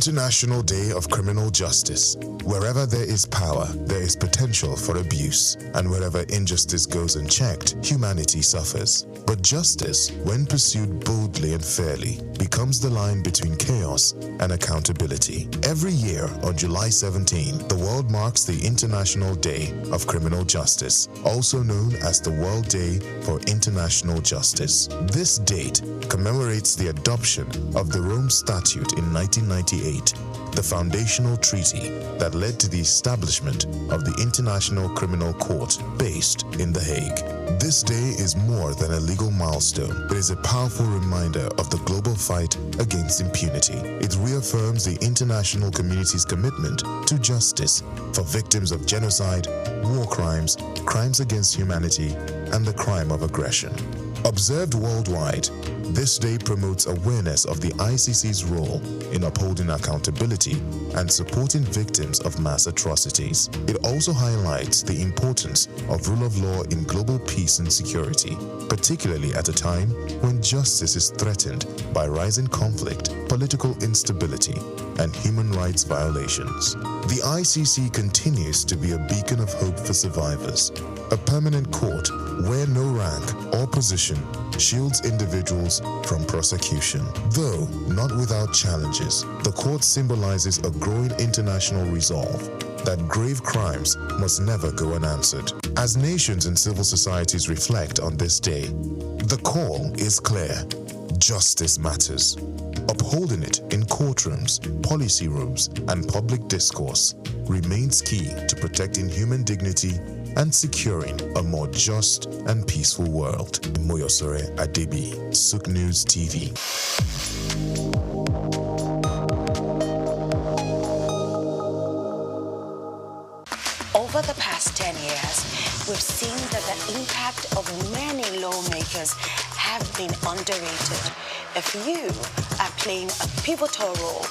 International Day of Criminal Justice. Wherever there is power, there is potential for abuse, and wherever injustice goes unchecked, humanity suffers. But justice, when pursued boldly and fairly, becomes the line between chaos and accountability. Every year on July 17, the world marks the International Day of Criminal Justice, also known as the World Day for International Justice. This date commemorates the adoption of the Rome Statute in 1998, the foundational treaty that led to the establishment of the International Criminal Court based in The Hague. This day is more than a legal milestone. It is a powerful reminder of the global fight against impunity. It reaffirms the international community's commitment to justice for victims of genocide, war crimes, crimes against humanity, and the crime of aggression. Observed worldwide, this day promotes awareness of the ICC's role in upholding accountability and supporting victims of mass atrocities. It also highlights the importance of rule of law in global peace and security, particularly at a time when justice is threatened by rising conflict, political instability, and human rights violations. The ICC continues to be a beacon of hope for survivors, a permanent court where no rank or position shields individuals from prosecution. Though not without challenges, the court symbolizes a growing international resolve that grave crimes must never go unanswered. As nations and civil societies reflect on this day, the call is clear: justice matters. Upholding it in courtrooms, policy rooms, and public discourse remains key to protecting human dignity and securing a more just and peaceful world. Moyosore Adebi, Souqnews TV. Over the past 10 years, we've seen that the impact of many lawmakers have been underrated. If you are playing a pivotal role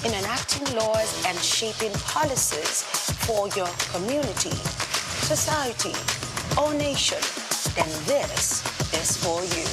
in enacting laws and shaping policies for your community, society, or nation, then this is for you.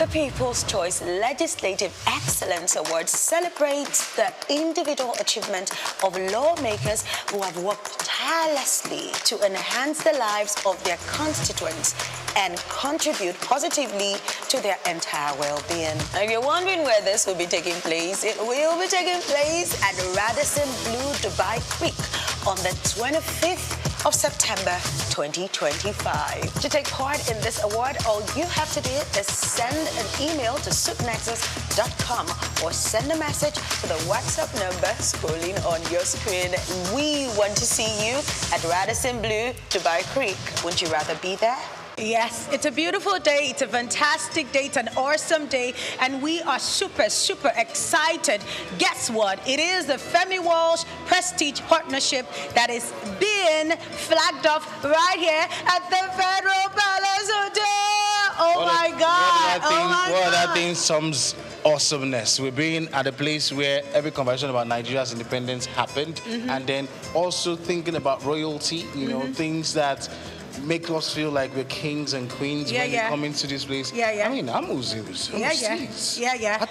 The People's Choice Legislative Excellence Award celebrates the individual achievement of lawmakers who have worked tirelessly to enhance the lives of their constituents and contribute positively to their entire well-being. Now, if you're wondering where this will be taking place, it will be taking place at Radisson Blu Dubai Creek on the 25th of September 2025. To take part in this award, all you have to do is send an email to SOUQnexus.com or send a message to the WhatsApp number scrolling on your screen. We want to see you at Radisson Blu Dubai Creek. Wouldn't you rather be there? Yes, it's a beautiful day. It's a fantastic day. It's an awesome day. And we are super, super excited. Guess what? It is the Femi Walsh Prestige Partnership that is being flagged off right here at the Federal Palace Hotel. Oh my God. That thing sums awesomeness. We're being at a place where every conversation about Nigeria's independence happened. And then also thinking about royalty, you know, things that make us feel like we're kings and queens when they come into this place. I mean, I'm at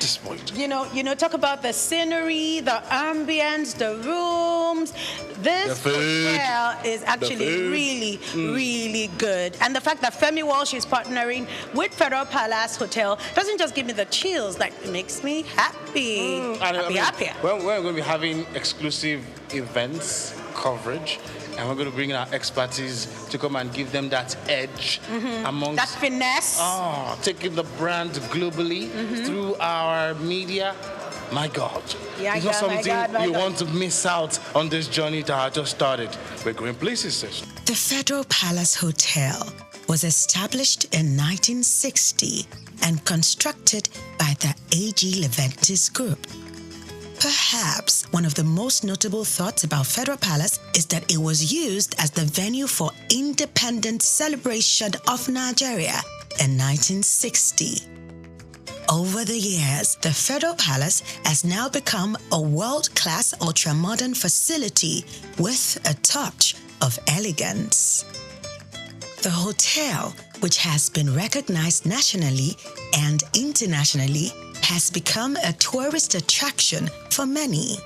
this point. You know, talk about the scenery, the ambience, the rooms. This hotel is actually really, really good. And the fact that Femi Walsh is partnering with Federal Palace Hotel doesn't just give me the chills, like it makes me happy. Happy. We're going to be having exclusive events, coverage, and we're going to bring in our expertise to come and give them that edge amongst... that finesse. Taking the brand globally through our media. My God. It's not something you want to miss out on this journey that I just started. We're going places, sis. The Federal Palace Hotel was established in 1960 and constructed by the A.G. Leventis Group. Perhaps one of the most notable thoughts about Federal Palace is that it was used as the venue for independence celebration of Nigeria in 1960. Over the years, the Federal Palace has now become a world-class ultra-modern facility with a touch of elegance. The hotel, which has been recognized nationally and internationally, has become a tourist attraction for many.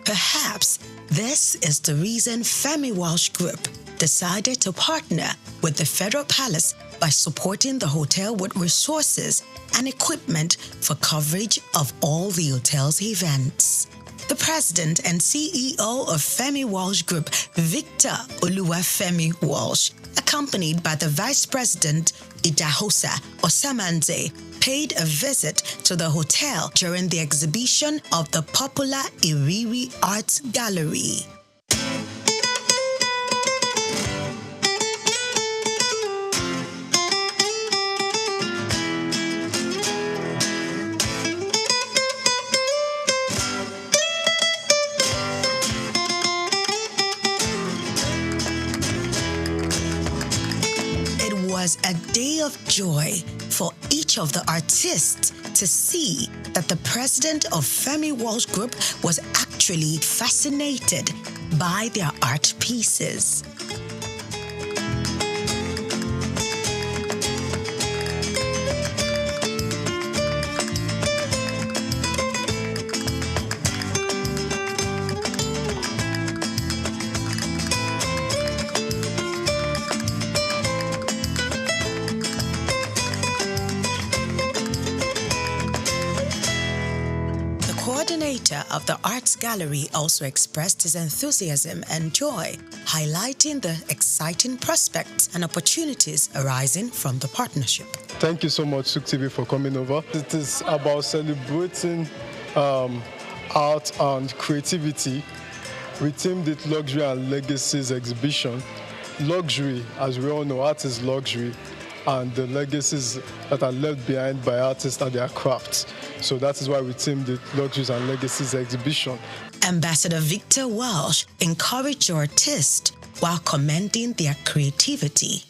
Perhaps this is the reason Femi Walsh Group decided to partner with the Federal Palace by supporting the hotel with resources and equipment for coverage of all the hotel's events. The president and CEO of Femi Walsh Group, Victor Oluwafemi Walsh, accompanied by the vice president, Idahosa Osamanze, paid a visit to the hotel during the exhibition of the popular Iriri Arts Gallery. It was a day of joy for each of the artists to see that the president of Femi Walsh Group was actually fascinated by their art pieces. Coordinator of the Arts Gallery also expressed his enthusiasm and joy, highlighting the exciting prospects and opportunities arising from the partnership. Thank you so much, SOUQ TV, for coming over. It is about celebrating art and creativity. We themed it Luxury and Legacies exhibition. Luxury, as we all know, art is luxury, and the legacies that are left behind by artists are their crafts. So that is why we themed it Luxuries and Legacies exhibition. Ambassador Victor Walsh encouraged the artists while commending their creativity.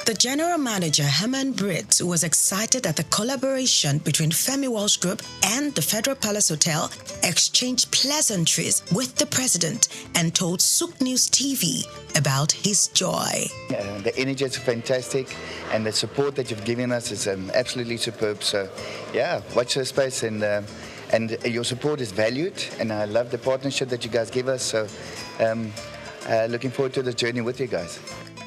The general manager, Herman Britt, was excited that the collaboration between Femi Walsh Group and the Federal Palace Hotel exchanged pleasantries with the president and told Souqnews TV about his joy. The energy is fantastic, and the support that you've given us is absolutely superb. So, yeah, watch this space, and your support is valued, and I love the partnership that you guys give us. So, looking forward to the journey with you guys.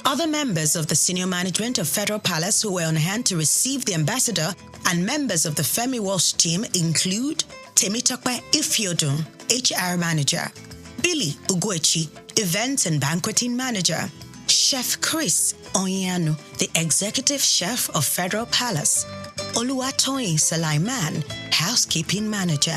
Other members of the senior management of Federal Palace who were on hand to receive the ambassador and members of the Femi Walsh team include Temitope Ifiodun, HR Manager, Billy Uguechi, Events and Banqueting Manager, Chef Chris Onyanu, the Executive Chef of Federal Palace, Oluwatoyin Sulaiman, Housekeeping Manager,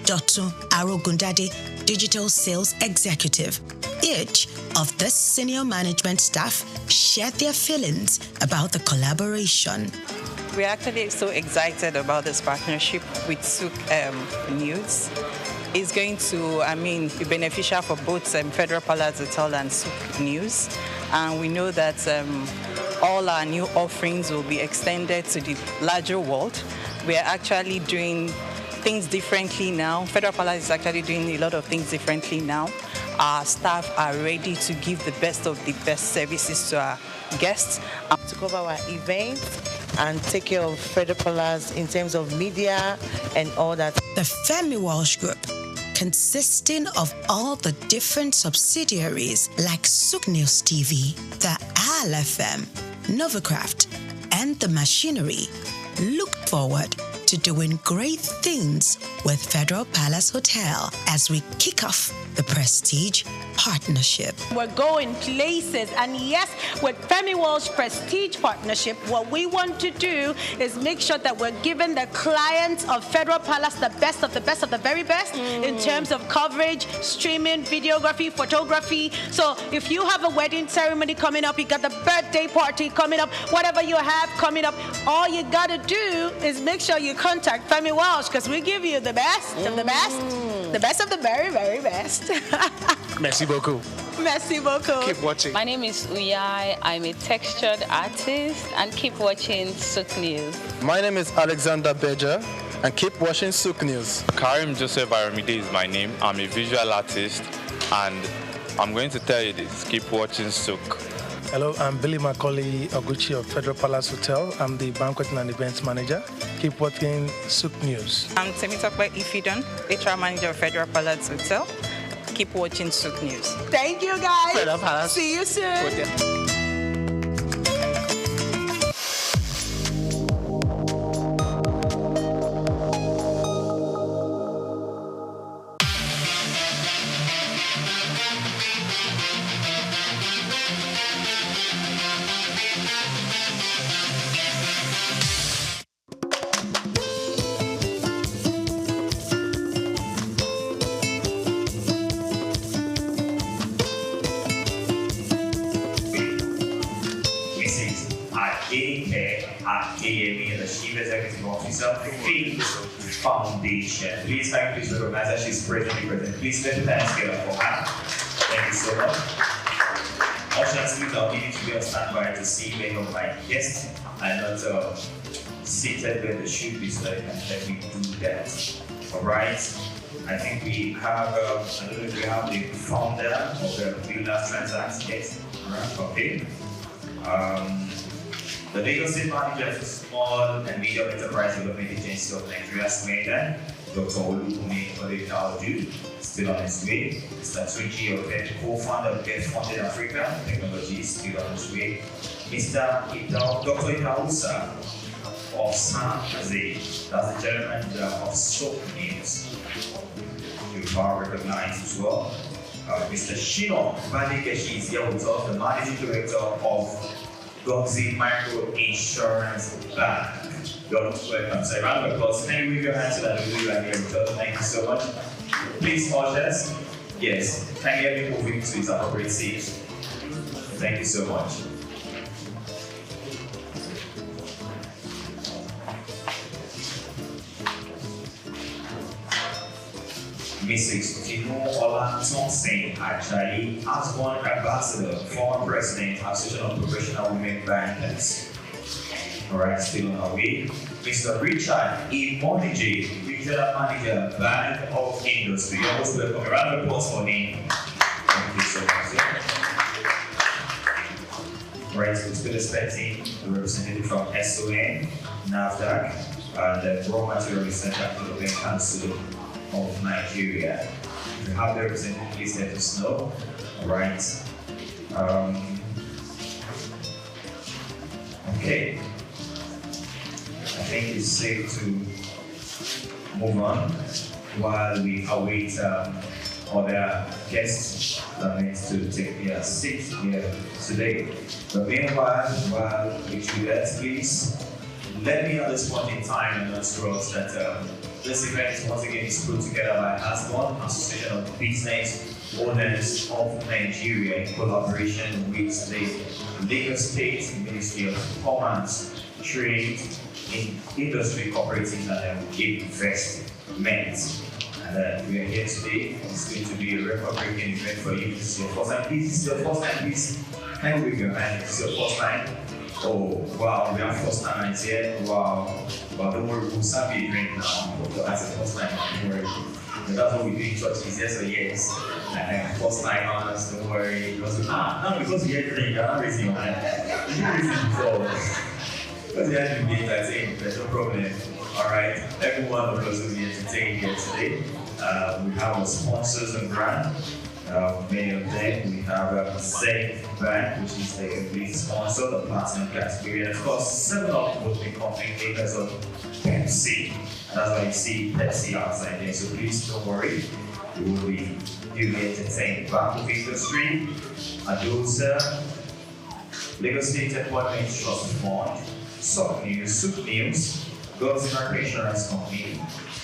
Dr. Arogundade, Digital Sales Executive. Each of this senior management staff shared their feelings about the collaboration. We're actually so excited about this partnership with SOUQ News. It's going to, be beneficial for both Federal Palace Hotel and SOUQ News. And we know that all our new offerings will be extended to the larger world. We are actually doing things differently now. Federal Palace is actually doing a lot of things differently now. Our staff are ready to give the best of the best services to our guests. To cover our events and take care of Federal Palace in terms of media and all that. The Femi Walsh Group, consisting of all the different subsidiaries like Souqnews TV, the ALFM, Novacraft, and the Machinery, look forward to doing great things with Federal Palace Hotel as we kick off the Prestige Partnership. We're going places, and yes, with Femi Walsh Prestige Partnership, what we want to do is make sure that we're giving the clients of Federal Palace the best of the best of the very best in terms of coverage, streaming, videography, photography. So if you have a wedding ceremony coming up, you got the birthday party coming up, whatever you have coming up, all you got to do is make sure you contact Femi Walsh, because we give you the best of the best of the very, very best. Merci beaucoup. Merci beaucoup. Keep watching. My name is Uyai. I'm a textured artist, and keep watching SOUQ News. My name is Alexander Beja, and keep watching SOUQ News. Karim Joseph Aramide is my name. I'm a visual artist, and I'm going to tell you this: keep watching SOUQ. Hello, I'm Billy Macaulay Oguchi of Federal Palace Hotel. I'm the Banqueting and Events Manager. Keep watching SOUQ News. I'm Temitope Ifidon, HR Manager of Federal Palace Hotel. Keep watching SOUQ News. Thank you, guys. Federal Palace. See you soon. the Chief Executive Officer, Faith Foundation. Please recognize that she's presently present. Please let the hands get up for her. Thank you so much. Ushers, please, I'll need to be on standby to see many of my guests and not seated where they should be, so that they can let me do that. All right. I think we have, I don't know if we have the founder of the Villas Transact. Yes. All right. Okay. The Legal State Manager for Small and Medium Enterprise Development Agency of Nigeria, SOUQ, Dr. Oluwumi, still on his way. Mr. Tunji Oke, co-founder of Get Funded Africa Technology, still on his way. Dr. Idausa of SOUQ, that's the General Manager of Souqnews. You are recognized as well. Mr. Shino Vanikeshi is here with us, the Managing Director of Goxi Micro Insurance Bank. You're welcome. So, round of applause. Can you wave your hands so that we do that here with us? Thank you so much. Please, ushers. Yes. Can you get me moving to its appropriate seat? Thank you so much. Mrs. Tino Olatunsin Ajayi, Asborn Ambassador, former President, Association of Professional Women Bankers. Alright, still on our way. Mr. Richard E. Moniji, Regional Manager, Bank of Industry. You're most welcome. A round of applause for him. Thank you so much. Alright, we're still expecting the representative from SON, NAFDAC, and the Raw Material Research and Development Council of Nigeria. If you have the representative, please let us know. Alright. Okay. I think it's safe to move on while we await other guests that need to take their seat here today. But meanwhile, while we do that, please let me at this point in time announce to us that this event once again is put together by ASBON, Association of Business Owners of Nigeria, in collaboration with the Lagos State Ministry of Commerce, Trade, Industry, Cooperative and Investment. And we are here today. It's going to be a record-breaking event for you. This is your first time. Please, this is your first time. Please, can you wave your hand? This is your first time. Oh, wow, we have first time here. Wow. But don't worry, we'll start a drink now. That's the first time, don't worry. But that's what we do in churches, yes or yes. And first time honors, don't worry. Because not because you get drink, you're not raising your hand. You didn't raise it before. Because you have to be entertained, there's no problem. Alright, every one of us will be entertained here today. We have our sponsors and brand. Many of them. We have Zen Bank, which is the lead sponsor, the platinum category, and of course, 7-Up would be company makers of Pepsi. And that's why you see Pepsi outside there. So please don't worry, you will be duly entertained. Bank of Industry, Adosa, Lagos State Employment Trust Fund, SOUQ News, Goxi Insurance Company,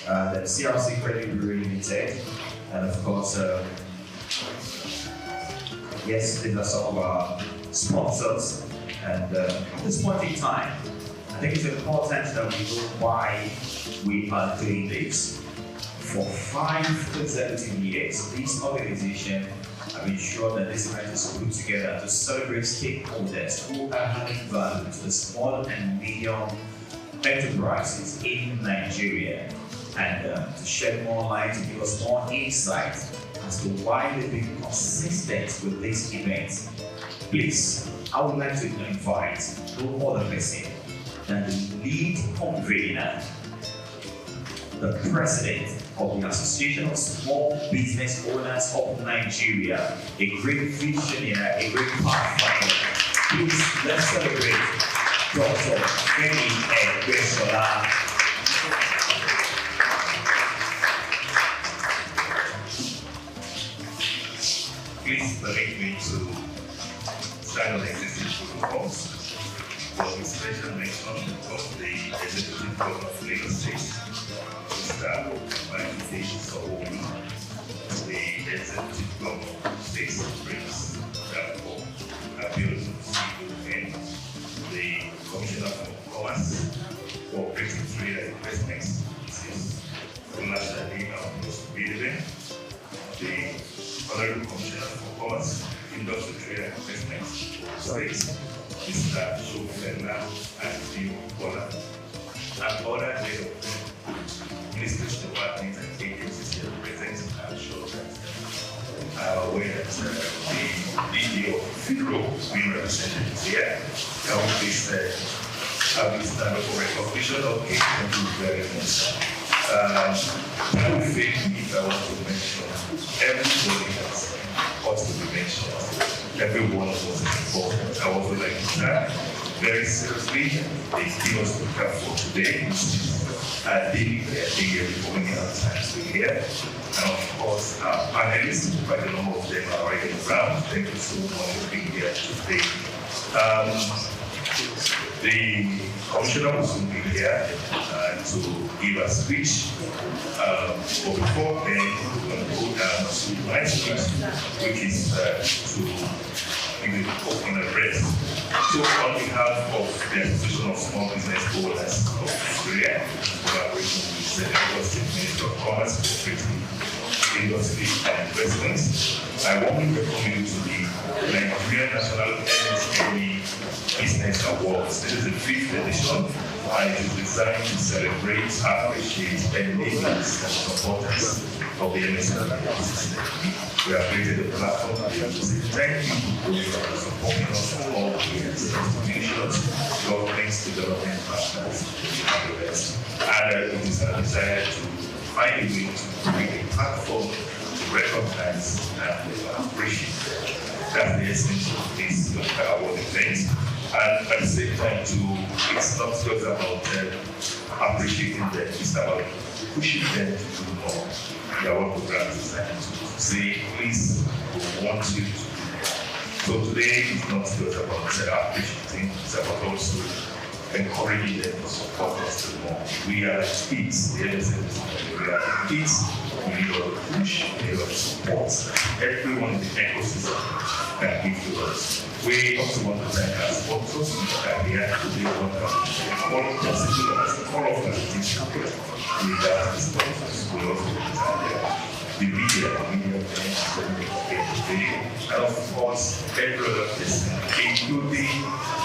the CRC Credit Bureau Limited, and of course, yes, these are some of our sponsors, and at this point in time, I think it's important that we know why we are doing this. For 5 consecutive years, this organization have ensured that this event is put together to celebrate stakeholders who are adding value to the small and medium enterprises in Nigeria, and to shed more light, to give us more insight as to why they've been consistent with these events. Please, I would like to invite no other person than the lead convener, the president of the Association of Small Business Owners of Nigeria, a great visionary, a great pathfinder. Please, let's celebrate Dr. Femi Egbesola. Please permit me to stand on existing protocols for the special mention of the Executive Governor of Lagos State, Mr. Banky Sowori, the Executive Governor of State Prince Dapò Abiodun CON, the Commissioner for Commerce, Cooperative Trade and Investment, Mrs. Olashade Amosu-Bidebe, the Honorable Commissioner for Commerce, Industrial Trade and Investment, State, Mr. Shofela and Bola, and other head of ministries, departments, and agencies representing our show that are aware that the DD of FIDRO is being represented here. Can we please have this stand up for recognition? Okay, thank you very much. I would think if I want to mention everybody that ought to be mentioned, every one of us is important. I also like to thank very seriously the keynote speaker for today, David for many other times to be here. And of course, our panelists, quite a number of them are already around. Thank you so much for being here today. The commissioner will soon be here to give a speech. But before then, we're going to go down to my speech, which is to give the opening address. So, on behalf of the Association of Small Business Owners of Nigeria, collaboration with the Lagos State Ministry of Commerce, Cooperative, Industry and Investments, I warmly welcome you to the Nigerian National MSME Business Awards. This is the 5th edition, and it is designed to celebrate, appreciate, and enablers and supporters of the MSME ecosystem. We have created a platform to say thank you for supporting us for all years, institutions, governments, development partners, and the rest. And it is our desire to find a way to create a platform to recognize and appreciate. That's the essence of this award event. And at the same time, it's not just about appreciating them, it's about pushing them to do more. The award program is designed to say, please, we want you to do more. So today, it's not just about appreciating, it's about also encouraging them to support us to more. We are kids, the MSMEs, we are kids. We need a lot of push, we need a lot of support. Everyone in the ecosystem can give to us. We also want to thank our sponsors that we have today. All of us, we got the sponsors. We also thank the media and of course, every other person, including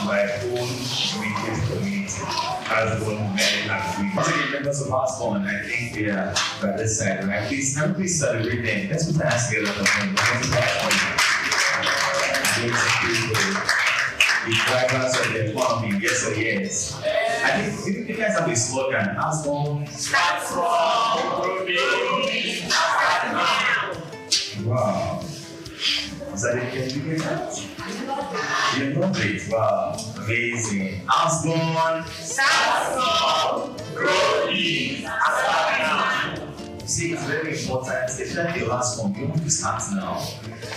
my own immediate community, as one man and women. Members of our phone, I think they are by this side, right? Please, please celebrate them. Let's put our hands together for them. The drivers of the economy, yes or yes. I think you guys have a slogan, as one starts from. Wow. Is that it? Can you get that? You know it. Wow. Amazing. Asborn. Saxon. Growing. See, it's very important, especially the last one. You want to start now.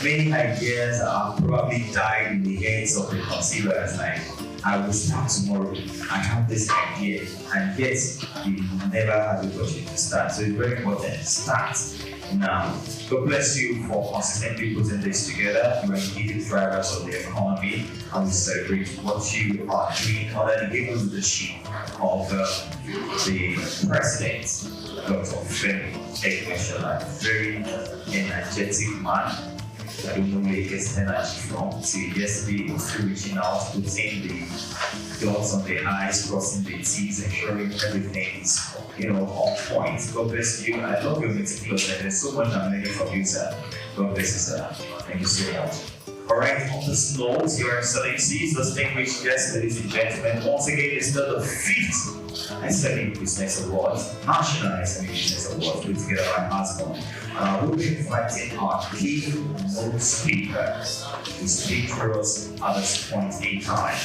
Many ideas are probably died in the heads of the conceivers, like, I will start tomorrow. I have this idea, and yet you never had the opportunity to start. So it's very important. Start now. God bless you for consistently putting this together. You are indeed the drivers of the economy, and we celebrate what you are doing under the able leadership of the President, Dr. Femi Egbesola. Very energetic man. I don't know where he gets energy from. See, yesterday he was still reaching out, putting the dots on the I's, crossing the T's, ensuring everything is, on point. God bless you. I love your meticulousness. There's so much I'm learning from you, sir. God bless you, sir. Thank you so much. Alright, on this note, Your Excellencies, distinguished guests, ladies and gentlemen, once again, it's the 5th SME Business Awards, National SME Business Awards, put together by ASCON. We'll be inviting our keynote speakers to speak for us at this point in time.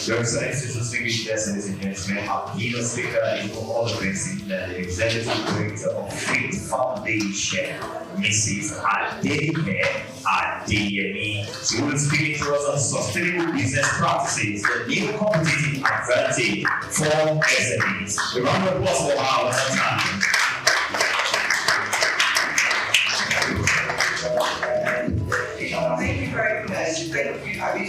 Your Excellencies, distinguished guests, ladies and gentlemen, our keynote speaker is all the basic, the Executive Director of Faith Foundation, Mrs. Adeyemi Adeyemi. She will be speaking to us on sustainable business practices, the new competitive advantage for SMEs. A round of applause for her one more time. Thank you very much. Thank you, Abby.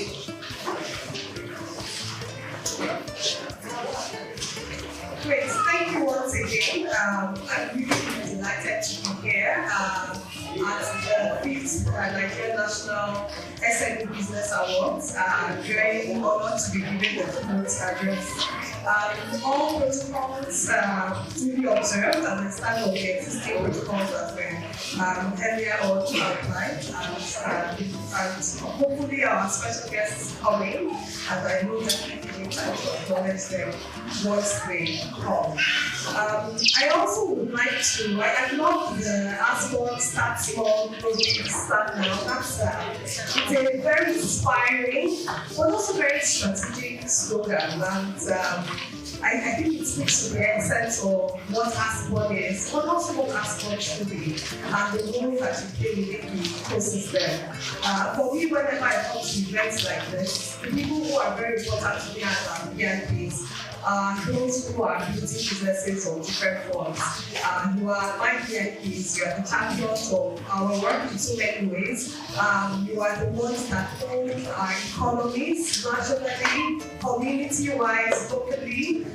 Great, thank you once again. I'm really delighted to be here at the 5th Nigerian National SME Business Awards. Very honored to be giving the keynote address. All protocols duly observed, and I stand on the existing protocols that were earlier on outlined. And hopefully our special guests coming, and I know definitely need time to acknowledge them once they come. I also would like to, I love the ASCON Start Small, Project Start Now. It's a very inspiring, but also very strategic slogan. And I think it speaks to the essence of what ASCON is, but also what ASCON should be, and the role that you play within the ecosystem. For me, whenever I come to events like this, the people who are very important to me as our VIPs are those who are building businesses on different forms. You are my VIPs, you are the champions of our work in so many ways. You are the ones that hold our economies nationally, community-wise, locally.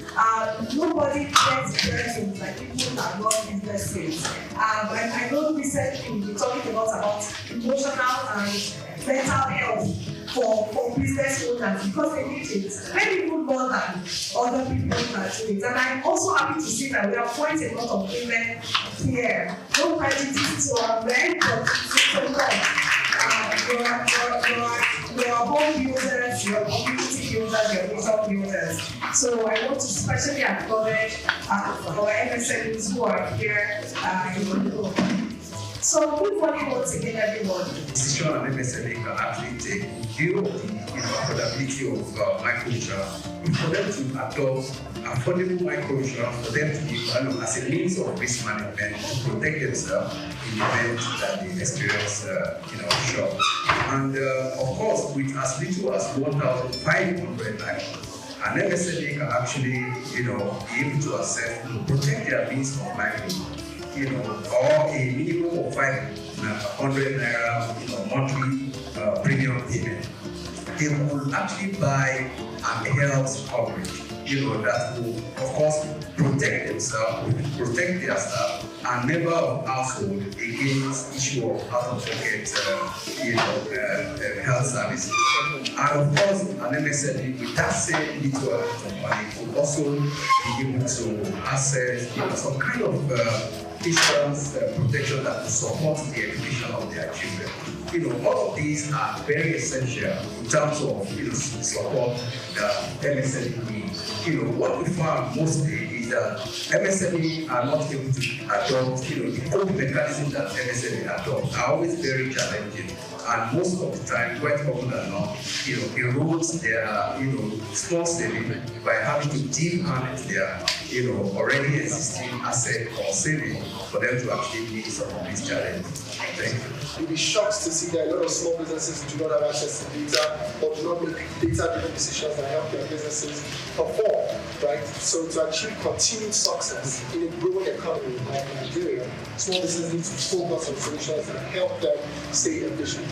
Nobody gets burdened like people that run businesses. I know recently we were talking a lot about emotional and mental health for business owners because they need it. Maybe even more than other people that do it. And I'm also happy to see that we have quite a lot of women here. No prejudice to our men, but to God. You're home builders, you're community builders, you're nation builders. So I want to especially acknowledge our MSMEs who are here in the room. So good morning once again, everyone. Decision on MSME can actually take view of the affordability of microinsurance. For them to adopt affordable microinsurance, for them to be as a means of risk management to protect themselves in the event that they experience shock. And of course, with as little as 1,500 naira, an MSME can actually be able to access to protect their means of livelihood. Or a minimum of 500 naira, monthly premium payment. They will actually buy a health coverage, that will, of course, protect themselves, protect their staff, and member of household against issue of out-of-pocket, health services. And of course, an MSME with that same little money will also be able to access, some kind of insurance protection that will support the education of their children. All of these are very essential in terms of support the MSME needs. What we found mostly is that MSME are not able to adopt, the old mechanism that MSME adopt are always very challenging. And most of the time, quite often than not, erodes their, small saving by having to deep hand their, already existing asset or saving for them to actually meet some of these challenges. Thank you. You'll be shocked to see that a lot of small businesses do not have access to data or do not make data-driven decisions that help their businesses perform, right? So to achieve continued success in a growing economy like Nigeria, small businesses need to focus on solutions that help them stay efficient.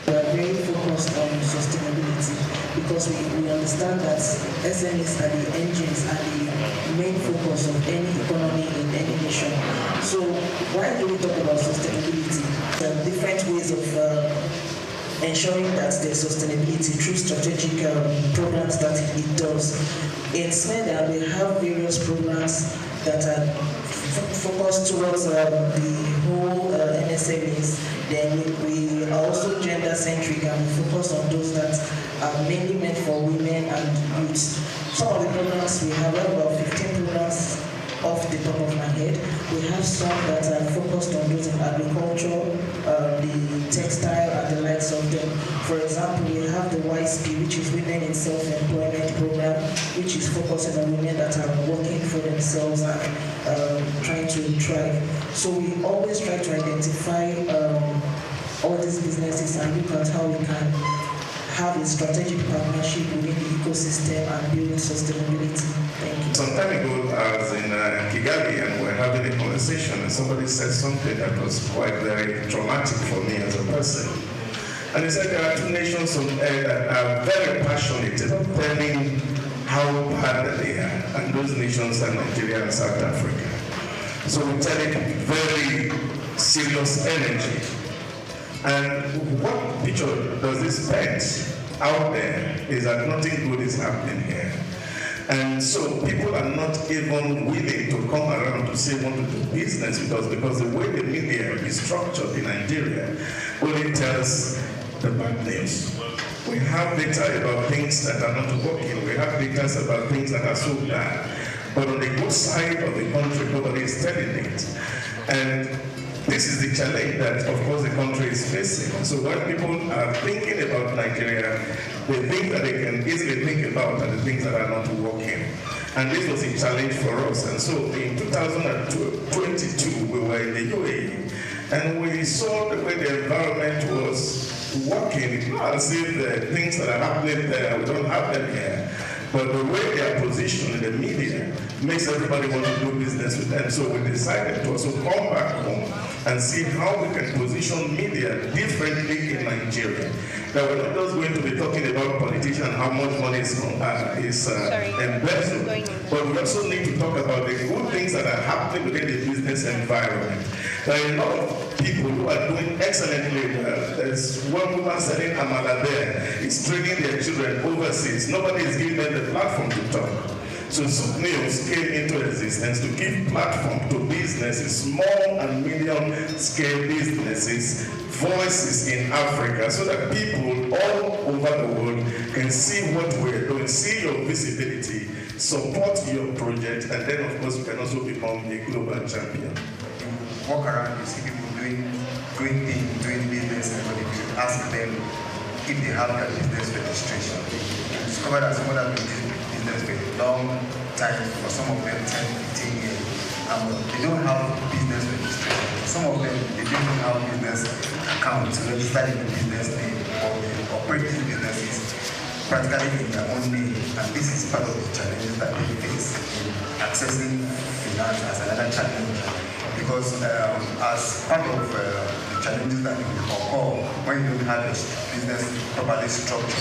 We are very focused on sustainability because we understand that SMEs are the engines and the main focus of any economy in any nation. So why do we talk about sustainability? There are different ways of ensuring that there's sustainability through strategic programs that it does. In SMEDA, we have various programs that are focused towards the whole SMEs. Then we are also gender-centric, and we focus on those that are mainly meant for women and youths. Some of the programs we have about 15 programs off the top of my head. We have some that are focused on those in agriculture, the textile, and the likes of them. For example, we have the YSP, which is Women in Self-Employment Program, which is focusing on women that are working for themselves and trying to thrive. So we always try to identify all these businesses and look at how we can have a strategic partnership within the ecosystem and building sustainability. Thank you. Some time ago, I was in Kigali and we were having a conversation, and somebody said something that was quite very traumatic for me as a person. And he said there are two nations on earth that are very passionate about telling how bad that they are, and those nations are Nigeria and South Africa. So we tell it with very serious energy. And what picture does this paint out there is that nothing good is happening here. And so people are not even willing to come around to say want to do business because the way the media is structured in Nigeria only tells the bad news. We have data about things that are not working. We have data about things that are so bad. But on the good side of the country, nobody is telling it. And this is the challenge that, of course, the country is facing. So when people are thinking about Nigeria, the things that they can easily think about are the things that are not working. And this was a challenge for us. And so in 2022, we were in the UAE, and we saw the way the environment was working. It's not as if the things that are happening there, we don't have them here. But the way they are positioned in the media makes everybody want to do business with them. So we decided to also come back home and see how we can position media differently in Nigeria. That we're not just going to be talking about politicians, how much money is embezzled, but we also need to talk about the good things that are happening within the business environment. There are a lot of people who are doing excellently well. There's one woman selling amala there, is training their children overseas. Nobody is giving them the platform to talk. So SOUQ News came into existence to give platform to businesses, small and medium-scale businesses, voices in Africa, so that people all over the world can see what we're doing, see your visibility, support your project, and then of course you can also become a global champion. You walk around, you see people doing great things, doing business, and when you ask them if they have their business registration, you discover that some of them been doing business for a long time, for some of them 10, 15 years, and they don't have business registration. Some of them, they don't even have business accounts registered in the business name, or they operate these businesses practically in their own name, and this is part of the challenges that they face in accessing finance as another challenge. Because as part of the challenges that you occur when you don't have a business properly structured,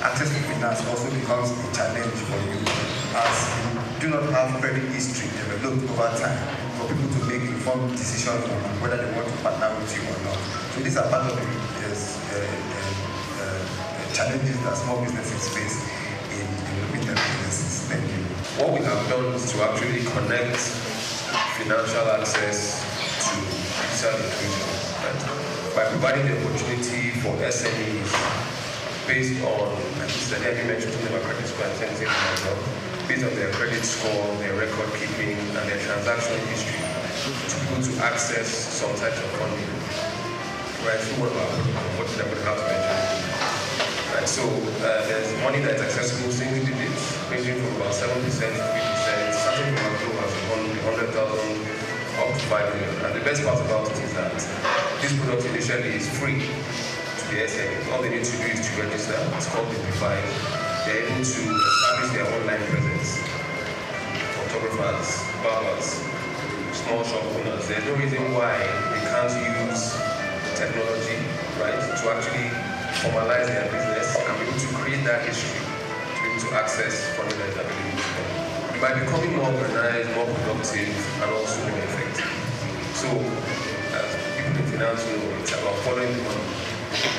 access to finance also becomes a challenge for you, as you do not have credit history developed over time for people to make informed decisions on whether they want to partner with you or not. So these are part of the challenges that small businesses face in developing their businesses. Thank you. What we have done is to actually connect financial access to digital inclusion, right? By providing the opportunity for SMEs based on, like you mentioned something about credit score and sensing as well, based on their credit score, their record keeping, and their transaction history, to be able to access some types of funding, right? So what did I put out to mention? Right, so there's money that's accessible single digits, ranging from about 7% to 3%, starting from as low as 100,000 up to 5 million. And the best part about it is that this product initially is free to the SME. All they need to do is to register. It's called Simplified. They're able to establish their online presence. Photographers, barbers, small shop owners. There's no reason why they can't use technology, right, to actually formalize their business and be able to create that history to be able to access funding that is available to them. By becoming more organized, more productive, and also more effective. So, as people in finance know, it's about following the money.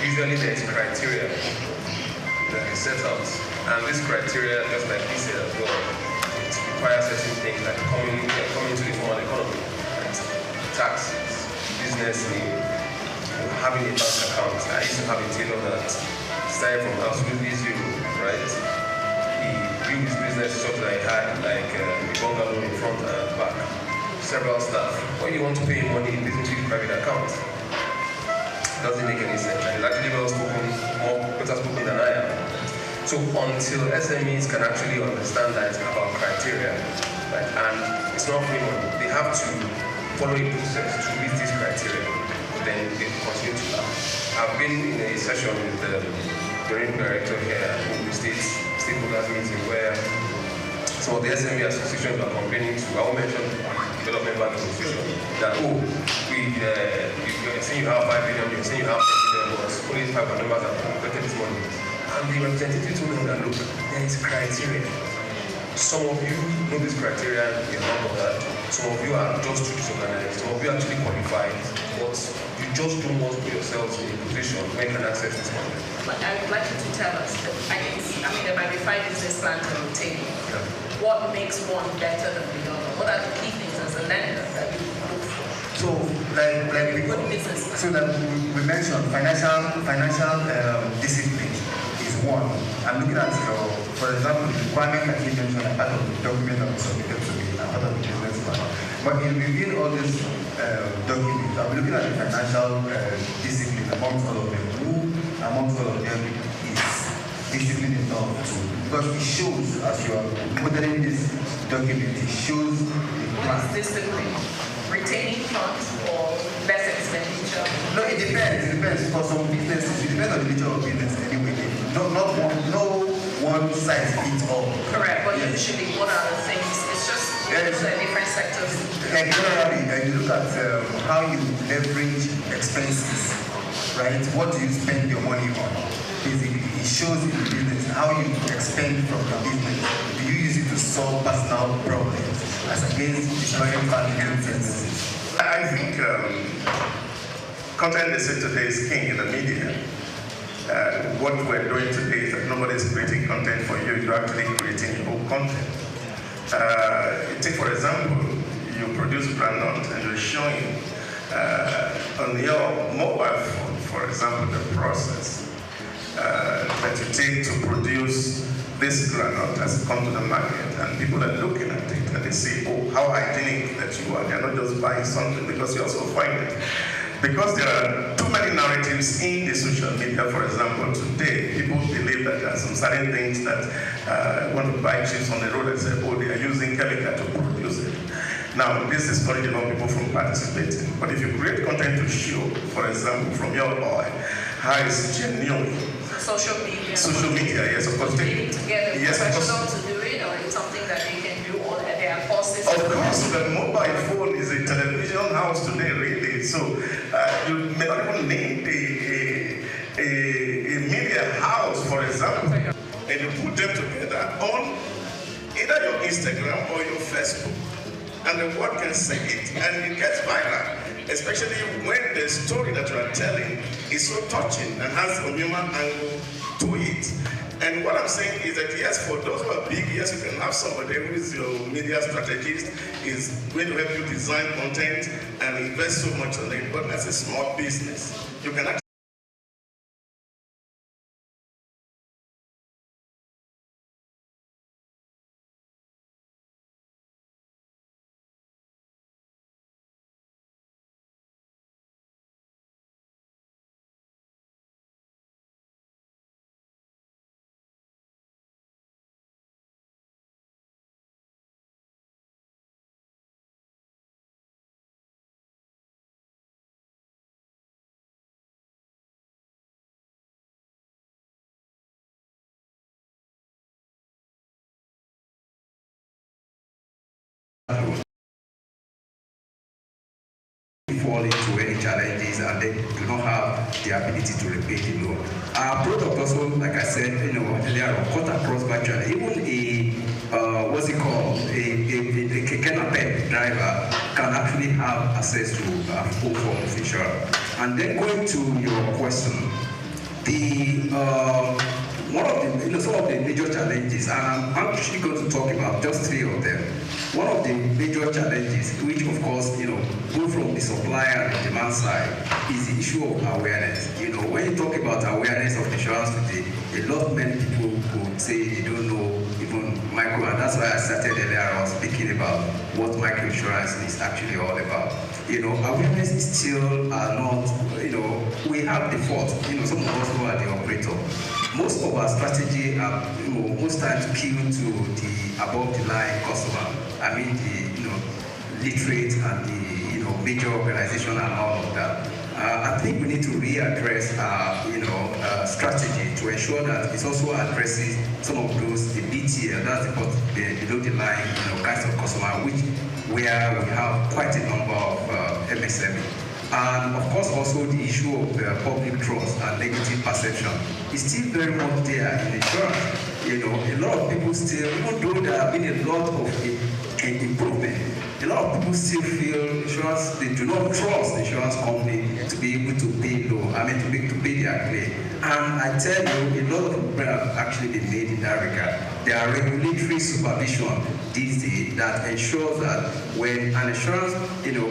Usually there is criteria that is set out, and this criteria, just like he said as well, it requires certain things like coming to the formal economy, right? Taxes, business name, having a bank account. I used to have a tailor that started from absolutely zero, right? He built his business such that he had like a bungalow in front and back, several staff. When you want to pay him money, he business with private account. Doesn't make any sense. And he's actually well spoken, more better spoken than I am. So until SMEs can actually understand that it's about criteria, right? And it's not free money. They have to follow a process to meet these criteria. Then they continue to laugh. I've been in a session with the Marine Director here at Ogun State Stakeholders meeting where some of the SME associations are complaining to, I will mention Development Bank Association, that you're saying you have 5 billion, you're saying you have 10 billion, but only 5 members have collected this money. And the representative told them that, look, there is criteria. Some of you know this criteria, you're not bothered. Some of you are just too disorganized. Some of you actually qualified, but you just don't want to put yourselves in a position where you can access this money. But I would like you to tell us, there might be 5 business plans on the table. Yeah. What makes one better than the other? What are the key things as a lender that you look for? So, we mentioned financial discipline is one. I'm looking at for example, the requirement that you mentioned are part of the document that was submitted to me and part of the business plan. But in reviewing all these documents, I'm looking at the financial discipline amongst all of them. Who amongst all of them is discipline enough to, because it shows, as you are modeling this document, it shows the plan. Discipline? Retaining funds or less expenditure? No, it depends. For some businesses, it depends on the nature of business anyway. No one size fits all. Correct, but usually what are the things? It's just different sectors. Like generally, you look at how you leverage expenses, right? What do you spend your money on? Basically, it shows in the business how you expend from your business. Do you use it to solve personal problems as against destroying family businesses? I think content they say today is king in the media. What we're doing today is that nobody's creating content for you, you're actually creating your own content. Take for example, you produce granite and you're showing on your mobile phone, for example, the process that you take to produce this granite has come to the market, and people are looking at it and they say, oh, how hygienic that you are. They're not just buying something because you also find it. Because there are too many narratives in the social media, for example, today, people believe that there are some certain things that want to buy chips on the road and say, oh, they are using chemical to produce it. Now, this is discouraging people from participating. But if you create content to show, for example, from your oil, how it's genuine. Social media. Social media, yes, of course. Putting together professional to do it, or it's something that they can do, or there are courses. Of course, the mobile phone is a television house today, really. So you may not even need a media house, for example, and you put them together on either your Instagram or your Facebook, and the word can say it, and it gets viral. Especially when the story that you are telling is so touching and has a human angle to it. And what I'm saying is that yes, for those who are big, yes, you can have somebody who is your media strategist, is going to help you design content and invest so much on it. But as a small business, you can actually fall into any challenges and they do not have the ability to repay the loan. Our product also, like I said, earlier on, cut across virtually. Even a keke driver can actually have access to a full form of insurance. And then going to your question, One of the, some of the major challenges, and I'm actually going to talk about just 3 of them. One of the major challenges, which of course, go from the supply and the demand side, is the issue of awareness. When you talk about awareness of insurance today, many people would say they don't know even micro, and that's why I started earlier. I was speaking about what microinsurance is actually all about. Awareness is still not, we have the fault. Some of us who are the operator. Most of our strategy are, most times keyed to the above-the-line customer. I mean, the literate and the, major organization and all of that. I think we need to readdress our, strategy to ensure that it also addresses some of those, the BTL, that's the below-the-line, kinds of customer, where we have quite a number of MSME. And of course, also the issue of public trust and negative perception is still very much there in insurance. A lot of people still, even though there have been a lot of improvement, a lot of people still feel insurance, they do not trust the insurance company to be able to pay to pay their claim. And I tell you, a lot of people have actually been made in that regard. There are regulatory supervision these days that ensures that when an insurance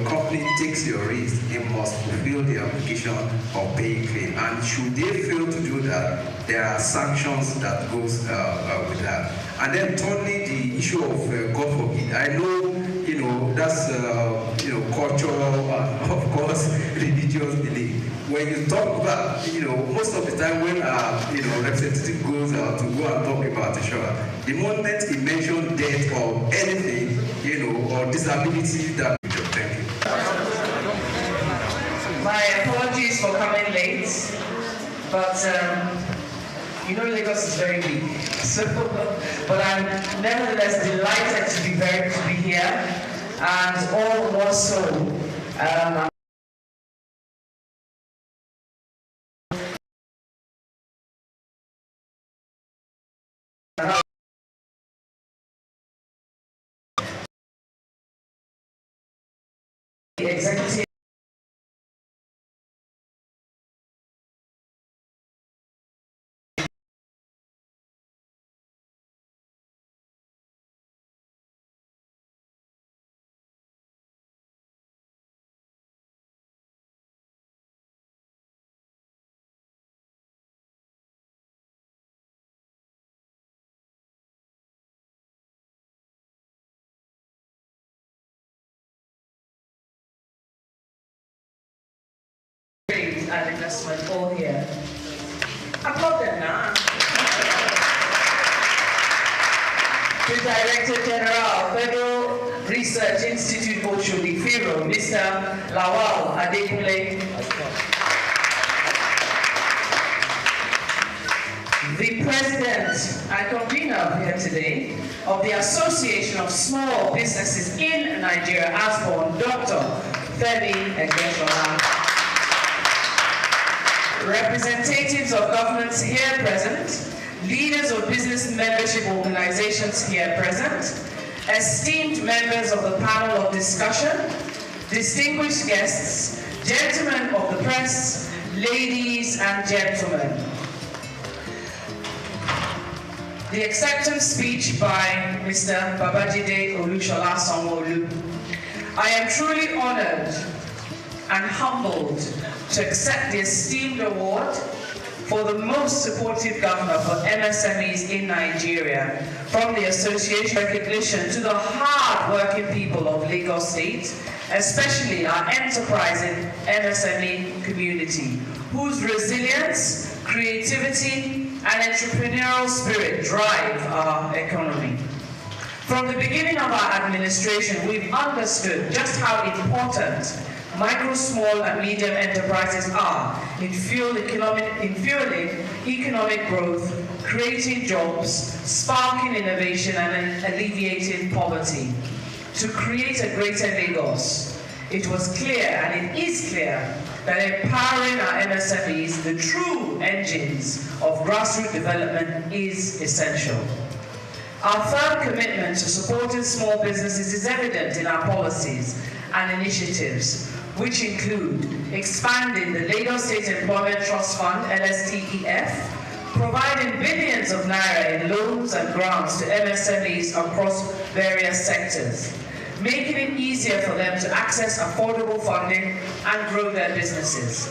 company takes your risk, they must fulfill the obligation of paying claim. And should they fail to do that, there are sanctions that goes with that. And then thirdly, the issue of God forbid. I know that's cultural, of course, religious belief. When you talk about, most of the time when representative goes out to go and talk about insurance, the moment he mentions death or anything, or disability, that. Thank you. My apologies for coming late, but Lagos is very big. So, but I'm nevertheless delighted to be here, and all the more so. The executive and investment all here. Applaud them now. The Director General, Federal Research Institute Oshodi, FIRO, Mr. Lawal Adekunle. The President and convener here today of the Association of Small Businesses in Nigeria, ASBON, Dr. Femi Egbesola. Representatives of governments here present, leaders of business membership organizations here present, esteemed members of the panel of discussion, distinguished guests, gentlemen of the press, ladies and gentlemen. The acceptance speech by Mr. Babajide Olusola Sanwo-Olu. I am truly honored and humbled to accept the esteemed award for the most supportive governor for MSMEs in Nigeria from the association. Recognition to the hard-working people of Lagos State, especially our enterprising MSME community, whose resilience, creativity, and entrepreneurial spirit drive our economy. From the beginning of our administration, we've understood just how important micro, small, and medium enterprises are in fueling economic growth, creating jobs, sparking innovation, and alleviating poverty. To create a greater Lagos, it was clear, and it is clear, that empowering our MSMEs, the true engines of grassroots development, is essential. Our firm commitment to supporting small businesses is evident in our policies and initiatives, which include expanding the Lagos State Employment Trust Fund, LSTEF, providing billions of naira in loans and grants to MSMEs across various sectors, making it easier for them to access affordable funding and grow their businesses.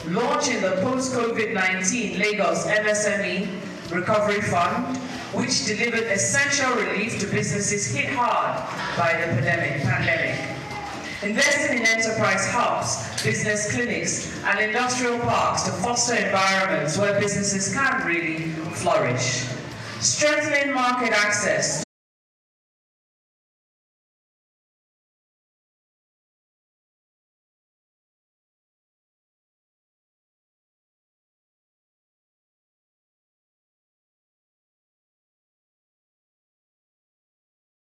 Launching the post-COVID-19 Lagos MSME Recovery Fund, which delivered essential relief to businesses hit hard by the pandemic. Investing in enterprise hubs, business clinics, and industrial parks to foster environments where businesses can really flourish. Strengthening market access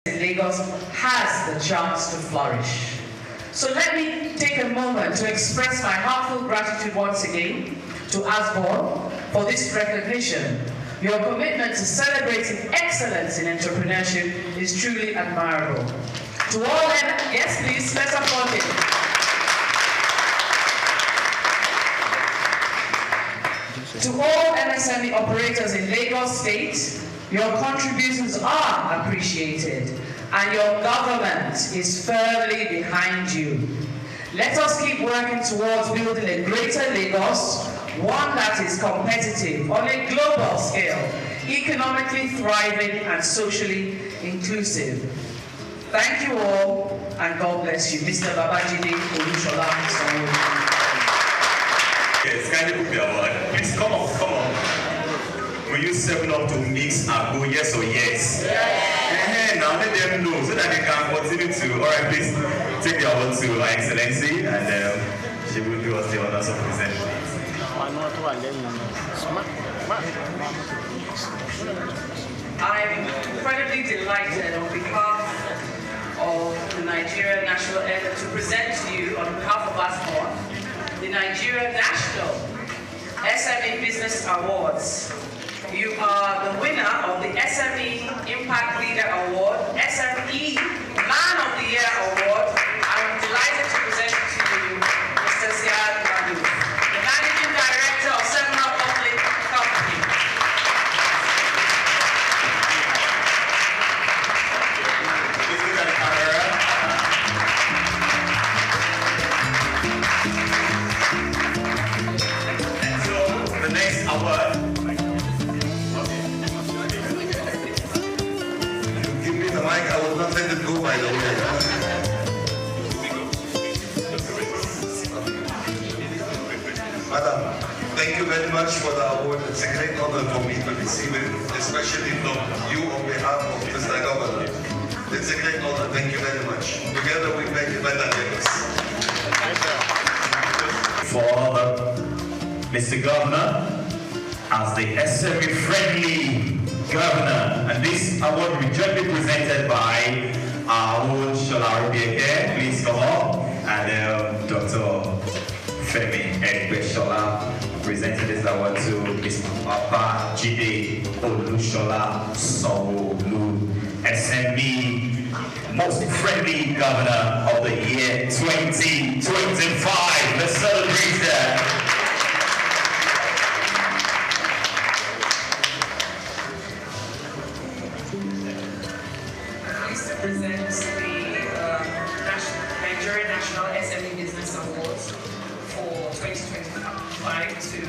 Lagos has the chance to flourish. So let me take a moment to express my heartfelt gratitude once again to Asborn for this recognition. Your commitment to celebrating excellence in entrepreneurship is truly admirable. To all, yes please, let's applaud it. To all MSME operators in Lagos State, your contributions are appreciated and your government is firmly behind you. Let us keep working towards building a greater Lagos, one that is competitive on a global scale, economically thriving and socially inclusive. Thank you all and God bless you. Mr. Babajide Olushola Sanwo-Olu. Yes, kindly put the award. Please come on, come on. Will you 7 up to mix and go yes or yes? Yes. Now let them know so that they can continue to. All right, please take the award to Her Excellency and she will do us the honors of presenting. I'm incredibly delighted on behalf of the Nigerian National Airline to present to you on behalf of ASBON the Nigerian National SME Business Awards. You are the winner of the SME Impact Leader Award, SME Man of the Year Award. I'm delighted to present to you Mr. Ziad Madu, the Managing Director of Seminole Public Company. Please look at the camera. And so, the next award. The mic, I will not let it go, by the way. Madam, thank you very much for the award. It's a great honor for me to receive it, especially from you on behalf of Mr. Governor. It's a great honor. Thank you very much. Together we make it better, Lagos. For Mr. Governor, as the SME-friendly Governor, and this award will be jointly presented by our own Shola Obieke, please come up, and Dr. Femi Shola presenting this award to Mr. Babajide Olushola Sanwo-Olu, SME Most Friendly Governor of the year 2025. Let's celebrate that. Presents the Nigerian National SME Business Awards for 2025 to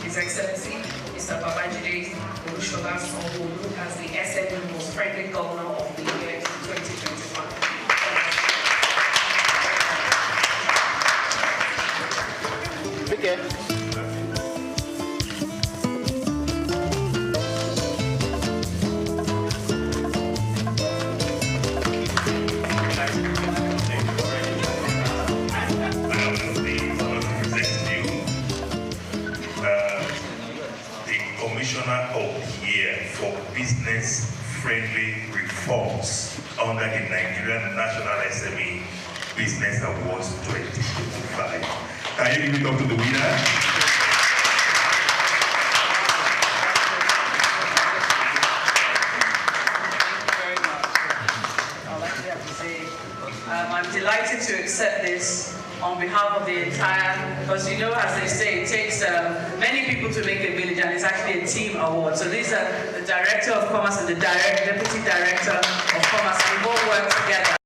His Excellency Mr. Babajide Olushola Sanwo-Olu as the SME Most Friendly Governor of the year 2025. Okay. Of the Year for Business-Friendly Reforms under the Nigerian National SME Business Awards 2025. Can you give it up to the winner? I'm delighted to accept this on behalf of the entire, because you know, as they say, it takes many people to make a village, and it's actually a team award. So these are the Director of Commerce and the Deputy Director of Commerce. We all work together.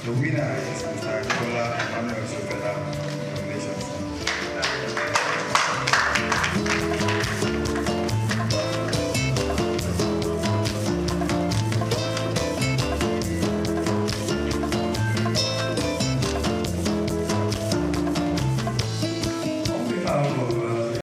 The winner is Mr. Kola Emmanuel Sofela.